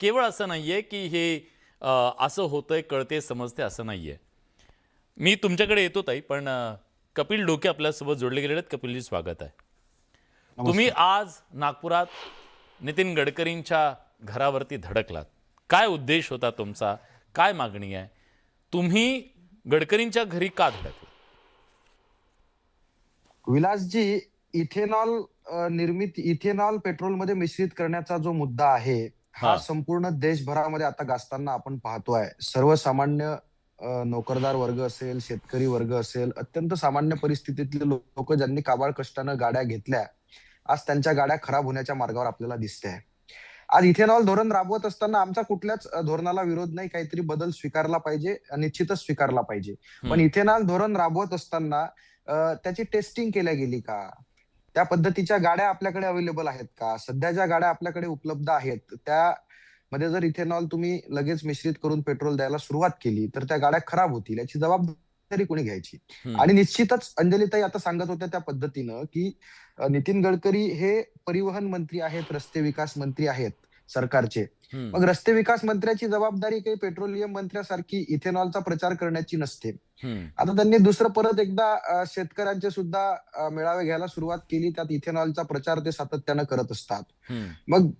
केवळ असं नाहीये की हे असं होतंय, कळते, समजते असं नाहीये. मी तुमच्याकडे येतो ताई, पण कपिल डोके आपल्यासोबत जोडले गेलेले आहेत. कपिलजी, स्वागत आहे. तुम्ही नमस्कार. आज नागपुरात नितीन गडकरींच्या घरावरती धडकलात. काय उद्देश होता तुमचा? काय मागणी आहे? तुम्ही गडकरींच्या घरी का धडकला? विलासजी, इथेनॉल निर्मिती, इथेनॉल पेट्रोलमध्ये मिश्रित करण्याचा जो मुद्दा आहे, हा हां, संपूर्ण देशभरामध्ये आता गाजताना आपण पाहतोय. सर्वसामान्य नोकरदार वर्ग असेल, शेतकरी वर्ग असेल, अत्यंत सामान्य परिस्थितीतले लोक ज्यांनी काबाड कष्टानं गाड्या घेतल्या, आज त्यांच्या गाड्या खराब होण्याच्या मार्गावर आपल्याला दिसते. आज इथेनॉल धोरण राबवत असताना आमचा कुठल्याच धोरणाला विरोध नाही. काहीतरी बदल स्वीकारला पाहिजे, निश्चितच स्वीकारला पाहिजे. पण हं, इथेनॉल धोरण राबवत असताना त्याची टेस्टिंग केल्या गेली का? त्या पद्धतीच्या गाड्या आपल्याकडे अवेलेबल आहेत का? सध्या ज्या गाड्या आपल्याकडे उपलब्ध आहेत, त्यामध्ये जर इथेनॉल तुम्ही लगेच मिश्रित करून पेट्रोल द्यायला सुरुवात केली, तर त्या गाड्या खराब होतील. याची जबाबदारी कोणी घ्यायची? हं, आणि निश्चितच अंजलीताई आता सांगत होत्या त्या पद्धतीनं, की नितीन गडकरी हे परिवहन मंत्री आहेत, रस्ते विकास मंत्री आहेत सरकारचे. हं, मग रस्ते विकास मंत्र्याची जबाबदारी काही पेट्रोलियम मंत्र्यासारखी इथेनॉलचा प्रचार करण्याची नसते. हं. आता त्यांनी दुसरं परत एकदा शेतकऱ्यांचे सुद्धा मेळावे घ्यायला सुरुवात केली. त्यात इथेनॉलचा प्रचार ते सातत्यानं करत असतात. हं. मग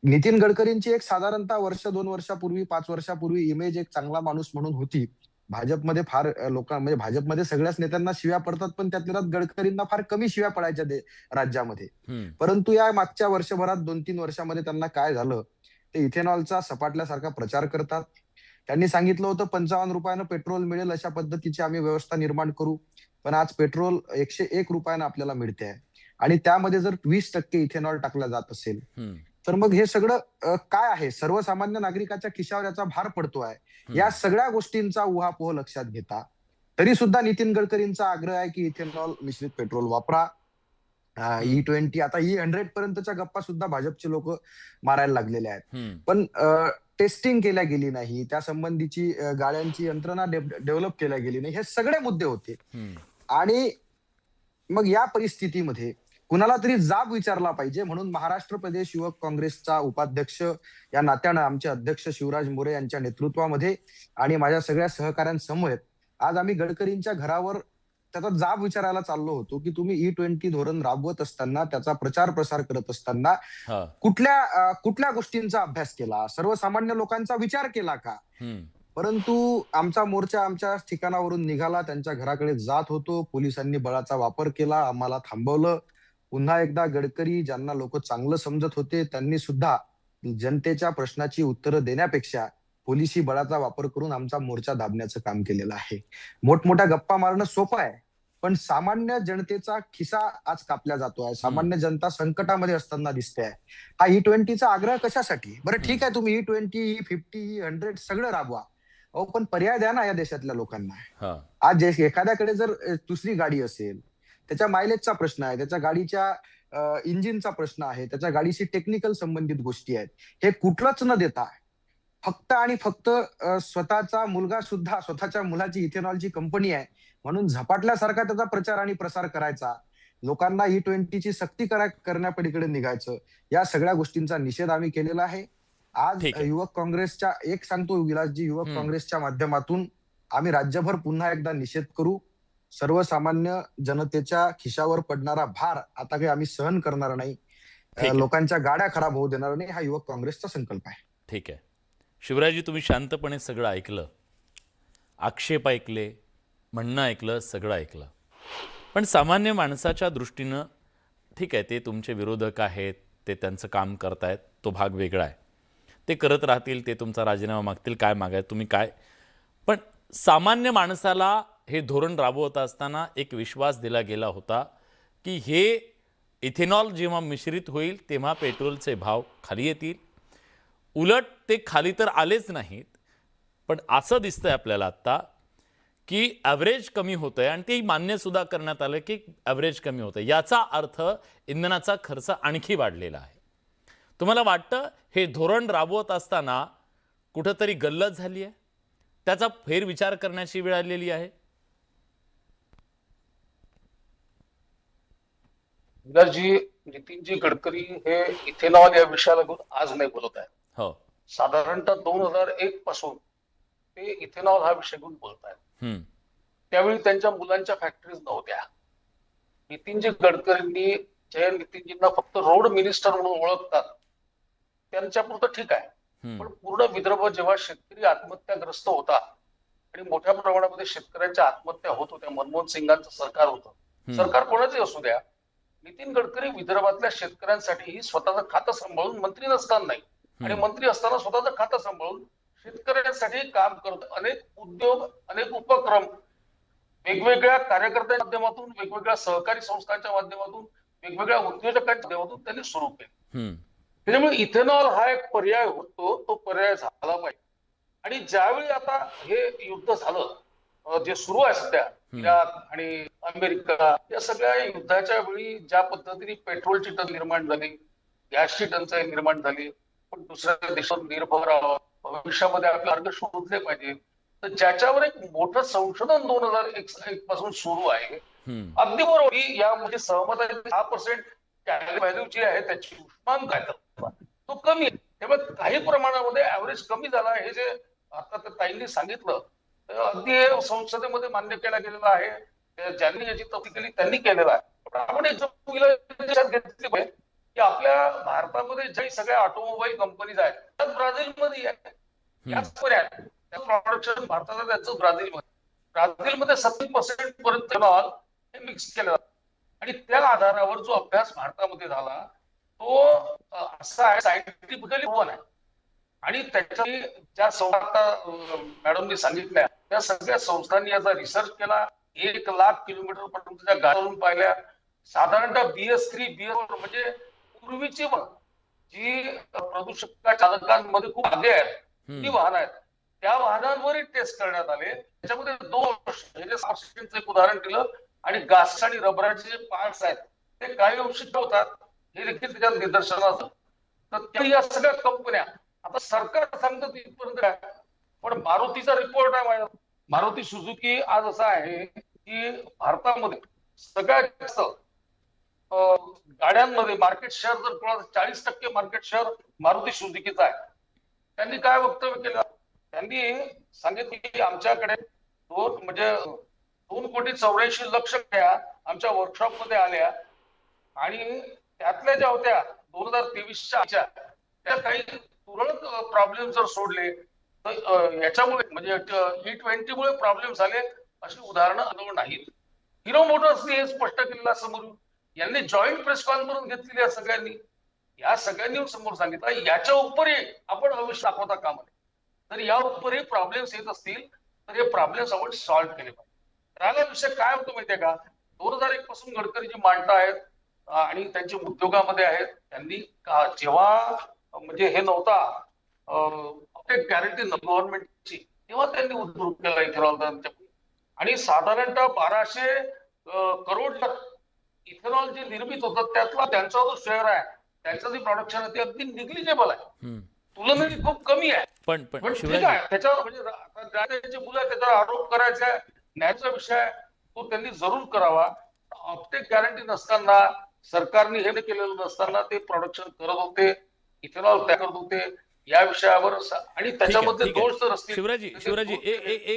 नितीन गडकरींची एक साधारणतः वर्ष 2 वर्षापूर्वी, 5 वर्षापूर्वी इमेज एक चांगला माणूस म्हणून होती. भाजपमध्ये फार म्हणजे भाजपमध्ये सगळ्याच नेत्यांना शिव्या पडतात, पण त्यातल्या त्यात गडकरींना फार कमी शिव्या पडायच्या राज्यामध्ये. हं, परंतु या मागच्या वर्षभरात, 2-3 वर्षामध्ये त्यांना काय झालं, ते इथेनॉलचा सपाटल्यासारखा प्रचार करतात. त्यांनी सांगितलं होतं ₹55 पेट्रोल मिळेल, अशा पद्धतीची आम्ही व्यवस्था निर्माण करू. पण आज पेट्रोल ₹101 आपल्याला मिळते आहे. आणि त्यामध्ये जर 20% इथेनॉल टाकला जात असेल, हं, तर मग हे सगळं काय आहे? सर्वसामान्य नागरिकाच्या खिशावर याचा भार पडतो आहे. या हं. सगळ्या गोष्टींचा उहापोह लक्षात घेता, तरी सुद्धा नितीन गडकरींचा आग्रह आहे, की इथेनॉल मिश्रित पेट्रोल वापरा. हं, E20 आता E100 पर्यंतच्या गप्पा सुद्धा भाजपचे लोक मारायला लागलेले आहेत. हं. पण टेस्टिंग केल्या गेली नाही. त्या संबंधीची गाड्यांची यंत्रणा डेव्हलप केल्या गेली नाही. हे सगळे मुद्दे होते. हं. आणि मग या परिस्थितीमध्ये कुणाला तरी जाब विचारला पाहिजे, म्हणून महाराष्ट्र प्रदेश युवक काँग्रेसचा उपाध्यक्ष या नात्यानं आमचे अध्यक्ष शिवराज मोरे यांच्या नेतृत्वामध्ये आणि माझ्या सगळ्या सहकाऱ्यांसमवेत आज आम्ही गडकरींच्या घरावर त्याचा जाब विचारायला चाललो होतो, की तुम्ही E20 धोरण राबवत असताना, त्याचा प्रचार प्रसार करत असताना हां. कुठल्या गोष्टींचा अभ्यास केला? सर्वसामान्य लोकांचा विचार केला का? हं. परंतु आमचा मोर्चा आमच्या ठिकाणावरून निघाला. त्यांच्या घराकडे जात होतो. पोलिसांनी बळाचा वापर केला. आम्हाला थांबवलं. पुन्हा एकदा गडकरी, ज्यांना लोक चांगलं समजत होते, त्यांनी सुद्धा जनतेच्या प्रश्नाची उत्तरं देण्यापेक्षा पोलिसी बळाचा वापर करून आमचा मोर्चा दाबण्याचं काम केलेलं आहे. मोठमोठ्या गप्पा मारणं सोपं आहे. पण सामान्य जनतेचा खिसा आज कापला जातोय. हं, सामान्य जनता संकटामध्ये असताना दिसते आहे. हा E20चा आग्रह कशासाठी? बरं हं. ठीक आहे, तुम्ही E20, E50, E100 सगळं राबवा. अहो, पण पर्याय द्या ना या देशातल्या लोकांना. हां. आज एखाद्याकडे जर दुसरी गाडी असेल, त्याच्या मायलेजचा प्रश्न आहे, त्याच्या गाडीच्या इंजिनचा प्रश्न आहे, त्याच्या गाडीशी टेक्निकल संबंधित गोष्टी आहेत. हे कुठलंच न देता फक्त आणि फक्त स्वतःचा मुलगा सुद्धा, स्वतःच्या मुलाची इथेनॉलची कंपनी आहे म्हणून झपाटल्यासारखा त्याचा प्रचार आणि प्रसार करायचा. लोकांना E20ची सक्ती करण्यापलीकडे निघायचं. या सगळ्या गोष्टींचा निषेध आम्ही केलेला आहे. आज ठीक आहे. युवक काँग्रेसच्या एक सांगतो विलासजी, युवक हं. काँग्रेसच्या माध्यमातून आम्ही राज्यभर पुन्हा एकदा निषेध करू. सर्वसामान्य जनतेच्या खिशावर पडणारा भार आता काही आम्ही सहन करणार नाही. ठीक आहे. लोकांच्या गाड्या खराब होऊ देणार नाही. हा युवक काँग्रेसचा संकल्प आहे. ठीक आहे. शिवराजजी, तुम्ही शांतपणे सगळं ऐकलं. आक्षेप ऐकले, म्हणणं ऐकलं, सगळं ऐकलं. पण सामान्य माणसाच्या दृष्टीनं ठीक आहे, ते तुमचे विरोधक आहेत, ते त्यांचं काम करतायत, तो भाग वेगळा आहे. ते करत राहतील, ते तुमचा राजीनामा मागतील, काय मागाय तुम्ही काय. पण सामान्य माणसाला हे धोरण राबवत असताना एक विश्वास दिला गेला होता, की हे इथेनॉल जेव्हा मिश्रित होईल तेव्हा पेट्रोलचे भाव खाली येतील. उलट ते खाली तर आलेच नाहीत, पण असं दिसतंय आपल्याला आत्ता, की ॲव्हरेज कमी होतंय आणि ते मान्यसुद्धा करण्यात आलं, की ॲव्हरेज कमी होतंय. याचा अर्थ इंधनाचा खर्च आणखी वाढलेला आहे. तुम्हाला वाटतं हे धोरण राबवत असताना कुठंतरी गल्लत झाली आहे? त्याचा फेरविचार करण्याची वेळ आलेली आहे? विलासजी, नितीनजी गडकरी हे इथेनॉल या विषयाला घेऊन आज नाही बोलत आहेत. हो. साधारणतः 2001 पासून ते इथेनॉल हा विषय घेऊन बोलतायत. हम्म. त्यावेळी त्यांच्या मुलांच्या फॅक्टरीज नव्हत्या. नितीनजी गडकरींनी जयंत नितीनजींना फक्त रोड मिनिस्टर म्हणून ओळखतात, त्यांच्यापुरतं ठीक आहे. हम्म. पण पूर्ण विदर्भ जेव्हा शेतकरी आत्महत्याग्रस्त होता आणि मोठ्या प्रमाणामध्ये शेतकऱ्यांच्या आत्महत्या होत होत्या, मनमोहन सिंगांचं सरकार होतं, सरकार कोणाचंही असू द्या, नितीन गडकरी विदर्भातल्या शेतकऱ्यांसाठी स्वतःचं खातं सांभाळून मंत्री नसताना नाही आणि मंत्री असताना स्वतःचं खातं सांभाळून शेतकऱ्यांसाठी काम करत अनेक उद्योग, अनेक उपक्रम वेगवेगळ्या कार्यकर्त्यांच्या माध्यमातून, वेगवेगळ्या सहकारी संस्थांच्या माध्यमातून, वेगवेगळ्या उद्योजकांच्या माध्यमातून त्यांनी सुरू केले. हम्म. त्याच्यामुळे इथेनॉल हा एक पर्याय होतो, तो पर्याय झाला पाहिजे. आणि ज्यावेळी आता हे युद्ध झालं, जे सुरू आहे सध्या, इराक आणि अमेरिका, या सगळ्या युद्धाच्या वेळी ज्या पद्धतीने पेट्रोलची टंचाई निर्माण झाली, गॅसची टंचाई निर्माण झाली, पण दुसऱ्या देशात निर्भर राहावं, भविष्यामध्ये आपले मार्ग शोधले पाहिजे, तर ज्याच्यावर एक मोठं संशोधन 2001 पासून सुरू आहे. अगदी बरोबर, ही या म्हणजे सहमत आहे. 6% व्हॅल्यू जी आहे त्याची उष्मांक काय तो कमी आहे. त्यामुळे काही प्रमाणामध्ये ऍव्हरेज कमी झाला. हे जे आता त्या ताईंनी सांगितलं, अगदी हे संसदेमध्ये मान्य केला गेलेला आहे. ज्यांनी याची तफती केली त्यांनी केलेला आहे. पण आपण एक लक्षात घेतली पाहिजे की आपल्या भारतामध्ये जे सगळ्या ऑटोमोबाईल कंपनीज आहेत त्या ब्राझीलमध्ये आहेत. याच पर्याय प्रोडक्शन भारताचं त्यांचं ब्राझीलमध्ये 70% पर्यंत इथेनॉल हे मिक्स केलं जातं. आणि त्या आधारावर जो अभ्यास भारतामध्ये झाला तो असा आहे, सायंटिफिकली प्रूव्हन आहे. आणि त्याच्या ज्या संस्था मॅडमनी सांगितल्या त्या सगळ्या संस्थांनी याचा रिसर्च केला. 1,00,000 किलोमीटर पर्यंतच्या गाड्या पाहिल्या. साधारणतः BS3, BS4 म्हणजे पूर्वीची जी प्रदूषक चालकांमध्ये खूप आगे आहेत ती वाहनं आहेत, त्या वाहनांवरही टेस्ट करण्यात आले. त्याच्यामध्ये दोष एक उदाहरण दिलं. आणि घास आणि रबराचे जे पार्ट्स आहेत ते काही अंशी होतात हे देखील त्याच्यात निदर्शनास. तर या सगळ्या कंपन्या आता सरकार सांगतं तिथपर्यंत काय, पण मारुतीचा रिपोर्ट आहे माझ्या. मारुती सुझुकी आज असा आहे की भारतामध्ये सगळ्यात जास्त गाड्यांमध्ये मार्केट शेअर जर 40% मार्केट शेअर मारुती सुझुकीचा आहे. त्यांनी काय वक्तव्य केलं, त्यांनी सांगितलं की आमच्याकडे 2,84,00,000 गाड्या आमच्या वर्कशॉप मध्ये आल्या आणि त्यातल्या ज्या होत्या 2023च्या त्या काही तुरळक प्रॉब्लेम जर सोडले तर याच्यामुळे म्हणजे E20 मुळे प्रॉब्लेम झाले अशी उदाहरणं आढळून नाहीत. हिरो मोटर्सनी हे स्पष्ट केलेलं समोर, यांनी जॉईंट प्रेस कॉन्फरन्स घेतलेली आहे सगळ्यांनी, या सगळ्यांनी समोर सांगितलं याच्या उपरही आपण भविष्य दाखवता कामा नये. तर या उपरही प्रॉब्लेम्स येत असतील तर हे प्रॉब्लेम्स आपण सॉल्व्ह केले पाहिजे. राहिला विषय काय होतो माहितीये का, 2001 पासून गडकरी जी मांडता आहेत आणि त्यांचे उद्योगामध्ये आहेत, त्यांनी जेव्हा म्हणजे हे नव्हता गॅरंटी गव्हर्नमेंटची, तेव्हा त्यांनी उद्योग केला इथेनॉल. आणि साधारणतः 1200 करोड इथेनॉल जे निर्मित होतं त्यातला त्यांचा जो शेअर आहे, त्यांचं जे प्रोडक्शन आहे ते अगदी निग्लिजेबल आहे, तुलनेने खूप कमी आहे. पण ठीक आहे, त्याच्यावर म्हणजे त्यांची मुलं त्याच्यावर आरोप करायचा न्यायाचा विषय तो त्यांनी जरूर करावा. ऑप्टेक गॅरंटी नसताना, सरकारने हे केलेलं नसताना ते प्रोडक्शन करत होते, इथेनॉल तयार करत होते या विषयावर. आणि त्याच्यामध्ये दोष जर असतील शिवराजी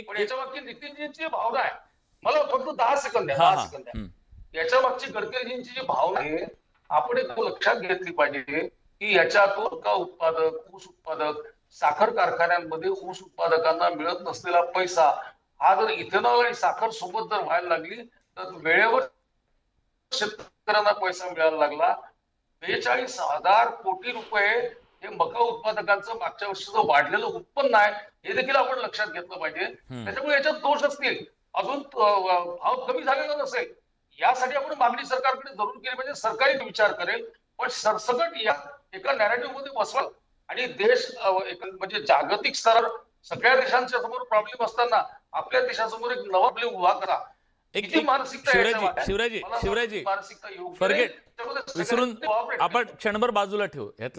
पण याच्या मागची नितीनजींची भावना आहे. मला फक्त 10 सेकंद आहे. याच्या मागची गडकरीजींची जी भावना आहे आपण एक लक्षात घेतली पाहिजे की याच्यातून मका उत्पादक, ऊस उत्पादक, साखर कारखान्यांमध्ये ऊस उत्पादकांना मिळत नसलेला पैसा हा जर इथेनॉल आणि साखर सोबत जर व्हायला लागली तर वेळेवर शेतकऱ्यांना पैसा मिळायला लागला. 42,000 कोटी रुपये हे मका उत्पादकांचं मागच्या वर्षीचं वाढलेलं उत्पन्न आहे, हे देखील आपण लक्षात घेतलं पाहिजे. त्याच्यामुळे याच्यात दोष असतील, अजून भाव कमी झालेला नसेल, यासाठी आपण मागणी सरकारकडे जरूर केली पाहिजे. सरकारही विचार करेल, पण सरसकट या एका नॅरेटिव्ह मध्ये बसवा आणि देश म्हणजे जागतिक स्तरावर सगळ्या देशांच्या समोर प्रॉब्लेम असताना आपल्या देशासमोर एक नवा प्रॉब्लेम उभा करा. शिवराजी फॉरगेट, विसरून आपण क्षणभर बाजूला ठेवू.